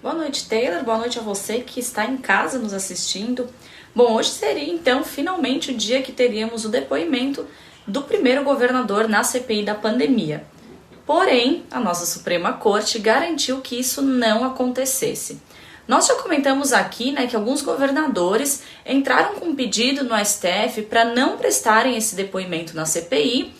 Boa noite, Taylor. Boa noite a você que está em casa nos assistindo. Bom, hoje seria então finalmente o dia que teríamos o depoimento do primeiro governador na CPI da pandemia. Porém, a nossa Suprema Corte garantiu que isso não acontecesse. Nós já comentamos aqui, que alguns governadores entraram com um pedido no STF para não prestarem esse depoimento na CPI,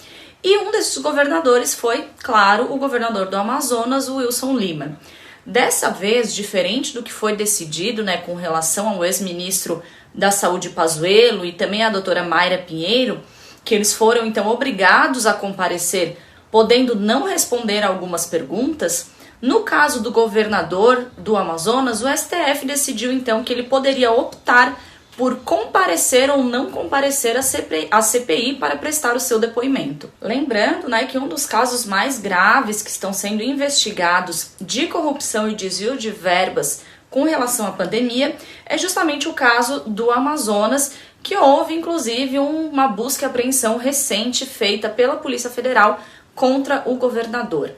e um desses governadores foi, claro, o governador do Amazonas, o Wilson Lima. Dessa vez, diferente do que foi decidido, com relação ao ex-ministro da Saúde Pazuello e também a doutora Mayra Pinheiro, que eles foram então obrigados a comparecer, podendo não responder a algumas perguntas, no caso do governador do Amazonas, o STF decidiu então que ele poderia optar por comparecer ou não comparecer à CPI para prestar o seu depoimento. Lembrando, que um dos casos mais graves que estão sendo investigados de corrupção e desvio de verbas com relação à pandemia é justamente o caso do Amazonas, que houve inclusive uma busca e apreensão recente feita pela Polícia Federal contra o governador.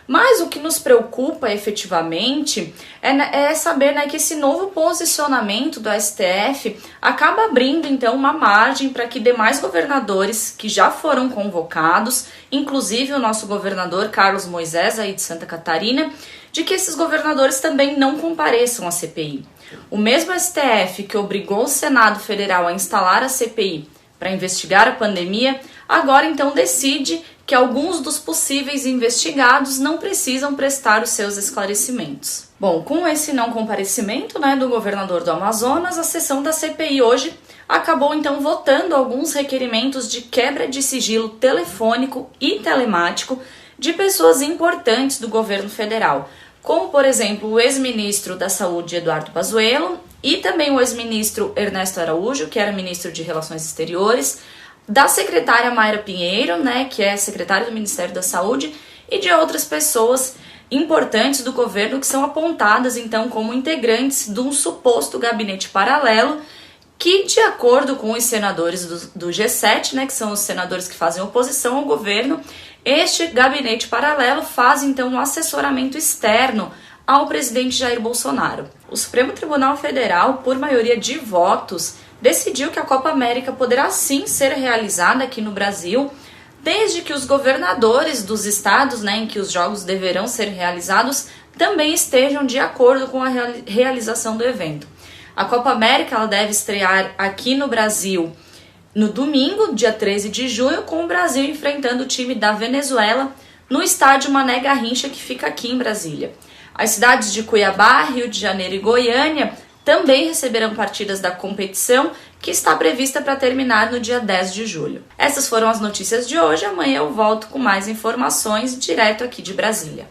Mas o que nos preocupa efetivamente é saber que esse novo posicionamento do STF acaba abrindo então uma margem para que demais governadores que já foram convocados, inclusive o nosso governador Carlos Moisés aí de Santa Catarina, de que esses governadores também não compareçam à CPI. O mesmo STF que obrigou o Senado Federal a instalar a CPI para investigar a pandemia, agora então decide que alguns dos possíveis investigados não precisam prestar os seus esclarecimentos. Bom, com esse não comparecimento do governador do Amazonas, a sessão da CPI hoje acabou então votando alguns requerimentos de quebra de sigilo telefônico e telemático de pessoas importantes do governo federal, como por exemplo o ex-ministro da Saúde Eduardo Pazuello e também o ex-ministro Ernesto Araújo, que era ministro de Relações Exteriores, da secretária Mayra Pinheiro, que é secretária do Ministério da Saúde, e de outras pessoas importantes do governo que são apontadas então como integrantes de um suposto gabinete paralelo que, de acordo com os senadores do G7, que são os senadores que fazem oposição ao governo, este gabinete paralelo faz então um assessoramento externo ao presidente Jair Bolsonaro. O Supremo Tribunal Federal, por maioria de votos, decidiu que a Copa América poderá sim ser realizada aqui no Brasil, desde que os governadores dos estados em que os jogos deverão ser realizados também estejam de acordo com a realização do evento. A Copa América ela deve estrear aqui no Brasil no domingo, dia 13 de junho, com o Brasil enfrentando o time da Venezuela no estádio Mané Garrincha, que fica aqui em Brasília. As cidades de Cuiabá, Rio de Janeiro e Goiânia também receberão partidas da competição, que está prevista para terminar no dia 10 de julho. Essas foram as notícias de hoje. Amanhã eu volto com mais informações direto aqui de Brasília.